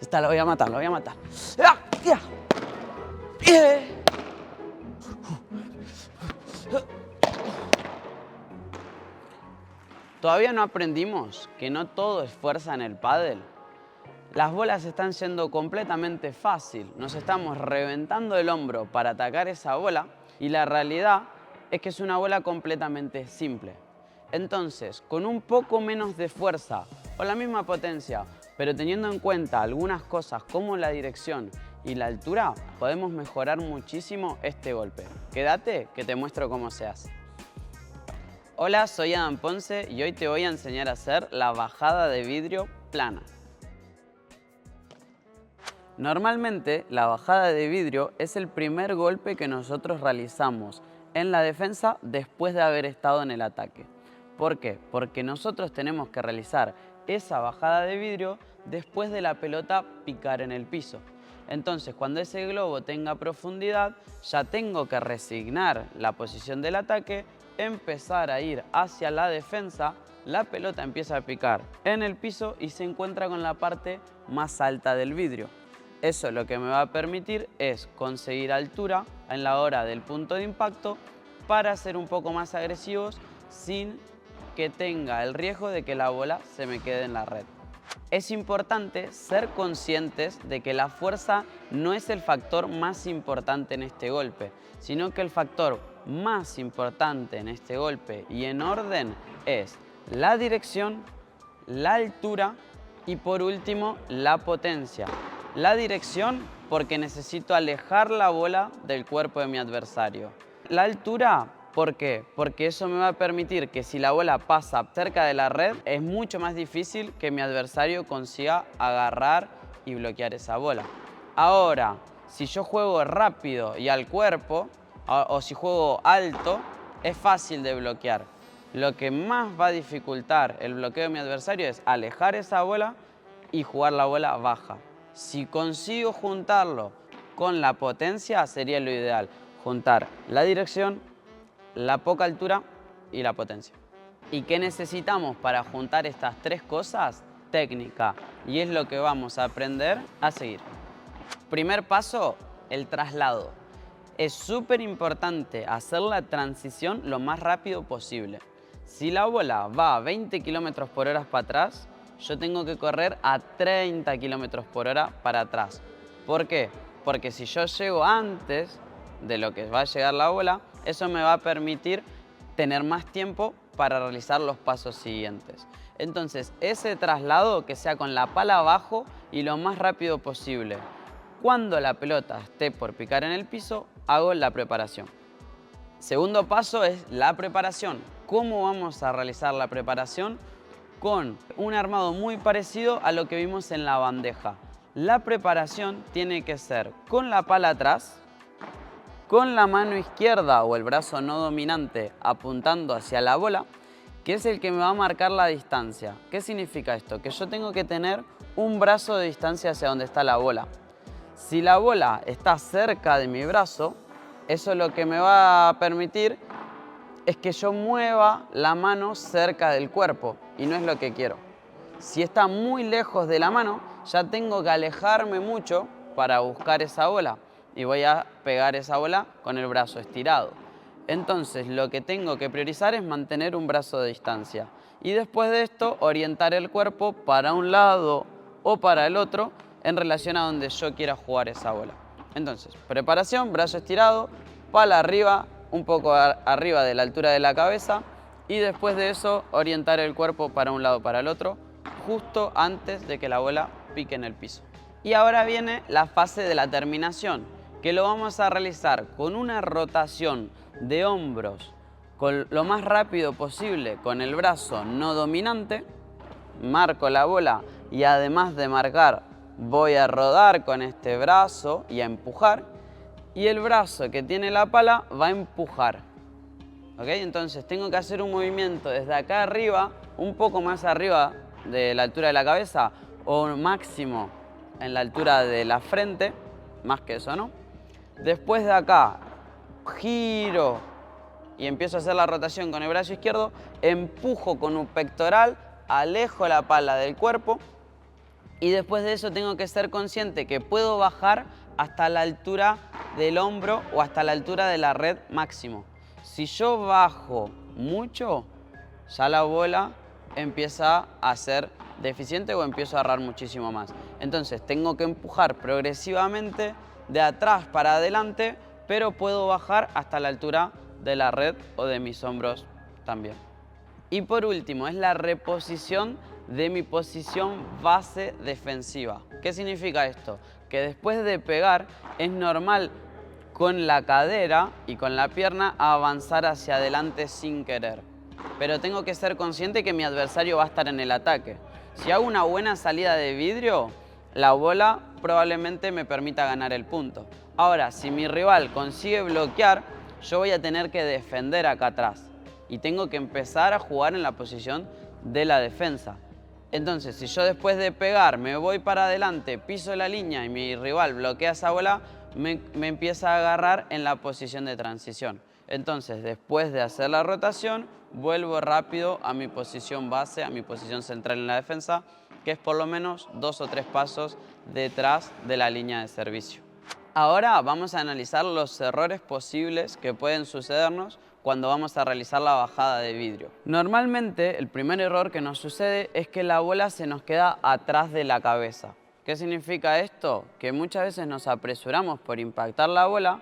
Esta la voy a matar, la voy a matar. ¡Ah! ¡Ya! ¡Eh! Todavía no aprendimos que no todo es fuerza en el pádel. Las bolas están siendo completamente fácil. Nos estamos reventando el hombro para atacar esa bola y la realidad es que es una bola completamente simple. Entonces, con un poco menos de fuerza o la misma potencia, pero teniendo en cuenta algunas cosas como la dirección y la altura, podemos mejorar muchísimo este golpe. Quédate que te muestro cómo se hace. Hola, soy Adam Ponce y hoy te voy a enseñar a hacer la bajada de vidrio plana. Normalmente, la bajada de vidrio es el primer golpe que nosotros realizamos en la defensa después de haber estado en el ataque. ¿Por qué? Porque nosotros tenemos que realizar esa bajada de vidrio después de la pelota picar en el piso. Entonces, cuando ese globo tenga profundidad, ya tengo que resignar la posición del ataque, empezar a ir hacia la defensa, la pelota empieza a picar en el piso y se encuentra con la parte más alta del vidrio. Eso lo que me va a permitir es conseguir altura en la hora del punto de impacto para ser un poco más agresivos sin que tenga el riesgo de que la bola se me quede en la red. Es importante ser conscientes de que la fuerza no es el factor más importante en este golpe, sino que el factor más importante en este golpe y en orden es la dirección, la altura y por último la potencia. La dirección porque necesito alejar la bola del cuerpo de mi adversario. La altura, ¿por qué? Porque eso me va a permitir que si la bola pasa cerca de la red, es mucho más difícil que mi adversario consiga agarrar y bloquear esa bola. Ahora, si yo juego rápido y al cuerpo, o si juego alto, es fácil de bloquear. Lo que más va a dificultar el bloqueo de mi adversario es alejar esa bola y jugar la bola baja. Si consigo juntarlo con la potencia, sería lo ideal. Juntar la dirección, la poca altura y la potencia. ¿Y qué necesitamos para juntar estas tres cosas? Técnica. Y es lo que vamos a aprender a seguir. Primer paso, el traslado. Es súper importante hacer la transición lo más rápido posible. Si la bola va a 20 km por hora para atrás, yo tengo que correr a 30 km por hora para atrás. ¿Por qué? Porque si yo llego antes de lo que va a llegar la bola, eso me va a permitir tener más tiempo para realizar los pasos siguientes. Entonces, ese traslado que sea con la pala abajo y lo más rápido posible. Cuando la pelota esté por picar en el piso, hago la preparación. Segundo paso es la preparación. ¿Cómo vamos a realizar la preparación? Con un armado muy parecido a lo que vimos en la bandeja. La preparación tiene que ser con la pala atrás, con la mano izquierda o el brazo no dominante apuntando hacia la bola, que es el que me va a marcar la distancia. ¿Qué significa esto? Que yo tengo que tener un brazo de distancia hacia donde está la bola. Si la bola está cerca de mi brazo, eso lo que me va a permitir es que yo mueva la mano cerca del cuerpo y no es lo que quiero. Si está muy lejos de la mano, ya tengo que alejarme mucho para buscar esa bola y voy a pegar esa bola con el brazo estirado. Entonces lo que tengo que priorizar es mantener un brazo de distancia y después de esto orientar el cuerpo para un lado o para el otro en relación a donde yo quiera jugar esa bola. Entonces, preparación, brazo estirado, pala arriba, un poco arriba de la altura de la cabeza y después de eso orientar el cuerpo para un lado o para el otro justo antes de que la bola pique en el piso. Y ahora viene la fase de la terminación, que lo vamos a realizar con una rotación de hombros con lo más rápido posible con el brazo no dominante. Marco la bola y además de marcar voy a rodar con este brazo y a empujar. Y el brazo que tiene la pala va a empujar. ¿Ok? Entonces tengo que hacer un movimiento desde acá arriba, un poco más arriba de la altura de la cabeza o máximo en la altura de la frente, más que eso, ¿no? Después de acá, giro y empiezo a hacer la rotación con el brazo izquierdo, empujo con un pectoral, alejo la pala del cuerpo Y después de eso tengo que ser consciente que puedo bajar hasta la altura del hombro o hasta la altura de la red máximo. Si yo bajo mucho, ya la bola empieza a ser deficiente o empiezo a agarrar muchísimo más. Entonces tengo que empujar progresivamente de atrás para adelante, pero puedo bajar hasta la altura de la red o de mis hombros también. Y por último, es la reposición de mi posición base defensiva. ¿Qué significa esto? Que después de pegar es normal con la cadera y con la pierna avanzar hacia adelante sin querer. Pero tengo que ser consciente que mi adversario va a estar en el ataque. Si hago una buena salida de vidrio, la bola probablemente me permita ganar el punto. Ahora, si mi rival consigue bloquear, yo voy a tener que defender acá atrás. Y tengo que empezar a jugar en la posición de la defensa. Entonces, si yo después de pegar me voy para adelante, piso la línea y mi rival bloquea esa bola, me empieza a agarrar en la posición de transición. Entonces, después de hacer la rotación, vuelvo rápido a mi posición base, a mi posición central en la defensa, que es por lo menos 2 o 3 pasos detrás de la línea de servicio. Ahora vamos a analizar los errores posibles que pueden sucedernos cuando vamos a realizar la bajada de vidrio. Normalmente el primer error que nos sucede es que la bola se nos queda atrás de la cabeza. ¿Qué significa esto? Que muchas veces nos apresuramos por impactar la bola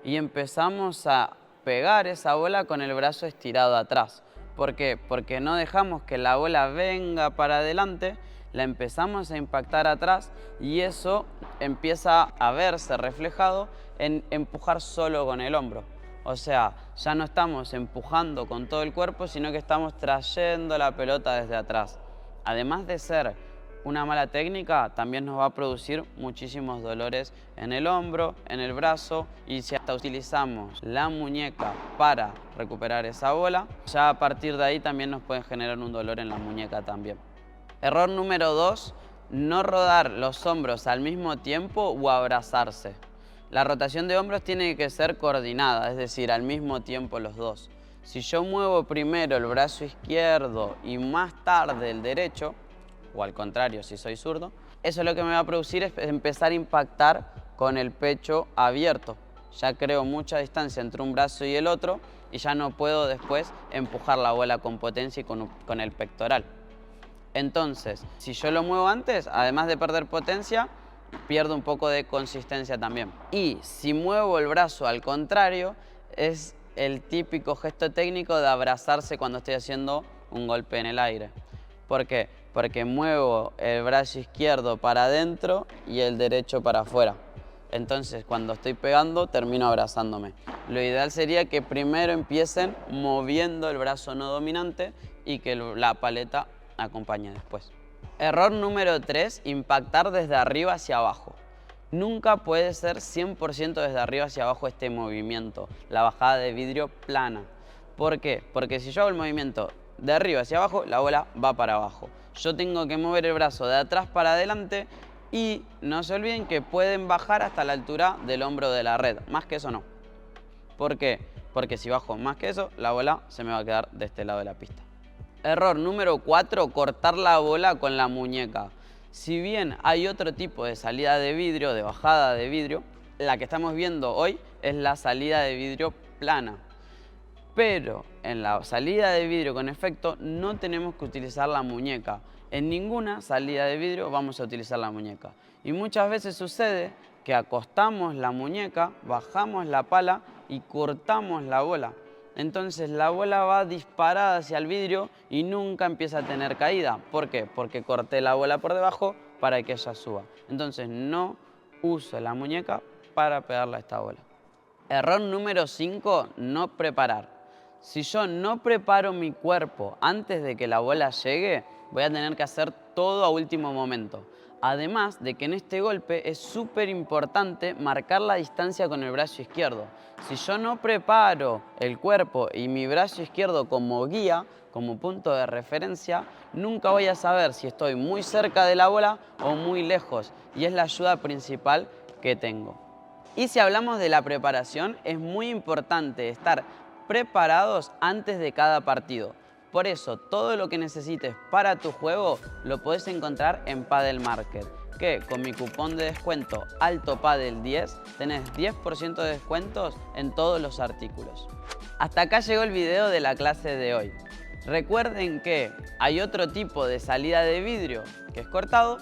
y empezamos a pegar esa bola con el brazo estirado atrás. ¿Por qué? Porque no dejamos que la bola venga para adelante, la empezamos a impactar atrás y eso empieza a verse reflejado en empujar solo con el hombro. O sea, ya no estamos empujando con todo el cuerpo, sino que estamos trayendo la pelota desde atrás. Además de ser una mala técnica, también nos va a producir muchísimos dolores en el hombro, en el brazo, y si hasta utilizamos la muñeca para recuperar esa bola, ya a partir de ahí también nos puede generar un dolor en la muñeca también. Error número 2, no rodar los hombros al mismo tiempo o abrazarse. La rotación de hombros tiene que ser coordinada, es decir, al mismo tiempo los dos. Si yo muevo primero el brazo izquierdo y más tarde el derecho, o al contrario si soy zurdo, eso lo que me va a producir es empezar a impactar con el pecho abierto. Ya creo mucha distancia entre un brazo y el otro y ya no puedo después empujar la bola con potencia y con el pectoral. Entonces, si yo lo muevo antes, además de perder potencia, pierdo un poco de consistencia también. Y si muevo el brazo al contrario, es el típico gesto técnico de abrazarse cuando estoy haciendo un golpe en el aire. ¿Por qué? Porque muevo el brazo izquierdo para adentro y el derecho para afuera. Entonces, cuando estoy pegando, termino abrazándome. Lo ideal sería que primero empiecen moviendo el brazo no dominante y que la paleta acompañe después. Error número 3, impactar desde arriba hacia abajo. Nunca puede ser 100% desde arriba hacia abajo este movimiento, la bajada de vidrio plana. ¿Por qué? Porque si yo hago el movimiento de arriba hacia abajo, la bola va para abajo. Yo tengo que mover el brazo de atrás para adelante y no se olviden que pueden bajar hasta la altura del hombro de la red. Más que eso no. ¿Por qué? Porque si bajo más que eso, la bola se me va a quedar de este lado de la pista. Error número 4, cortar la bola con la muñeca. Si bien hay otro tipo de salida de vidrio, de bajada de vidrio, la que estamos viendo hoy es la salida de vidrio plana. Pero en la salida de vidrio con efecto no tenemos que utilizar la muñeca. En ninguna salida de vidrio vamos a utilizar la muñeca. Y muchas veces sucede que acostamos la muñeca, bajamos la pala y cortamos la bola. Entonces la bola va disparada hacia el vidrio y nunca empieza a tener caída. ¿Por qué? Porque corté la bola por debajo para que ella suba. Entonces no uso la muñeca para pegarle a esta bola. Error número 5, no preparar. Si yo no preparo mi cuerpo antes de que la bola llegue, voy a tener que hacer todo a último momento. Además de que en este golpe es súper importante marcar la distancia con el brazo izquierdo. Si yo no preparo el cuerpo y mi brazo izquierdo como guía, como punto de referencia, nunca voy a saber si estoy muy cerca de la bola o muy lejos. Y es la ayuda principal que tengo. Y si hablamos de la preparación, es muy importante estar preparados antes de cada partido. Por eso, todo lo que necesites para tu juego lo podés encontrar en Padel Market, que con mi cupón de descuento ALTOPADEL10 tenés 10% de descuentos en todos los artículos. Hasta acá llegó el video de la clase de hoy. Recuerden que hay otro tipo de salida de vidrio que es cortado,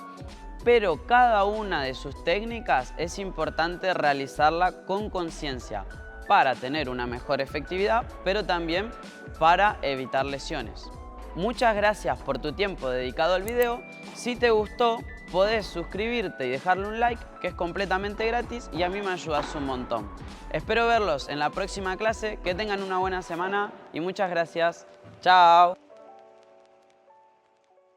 pero cada una de sus técnicas es importante realizarla con conciencia para tener una mejor efectividad, pero también para evitar lesiones. Muchas gracias por tu tiempo dedicado al video. Si te gustó, podés suscribirte y dejarle un like, que es completamente gratis y a mí me ayudas un montón. Espero verlos en la próxima clase, que tengan una buena semana y muchas gracias. Chao.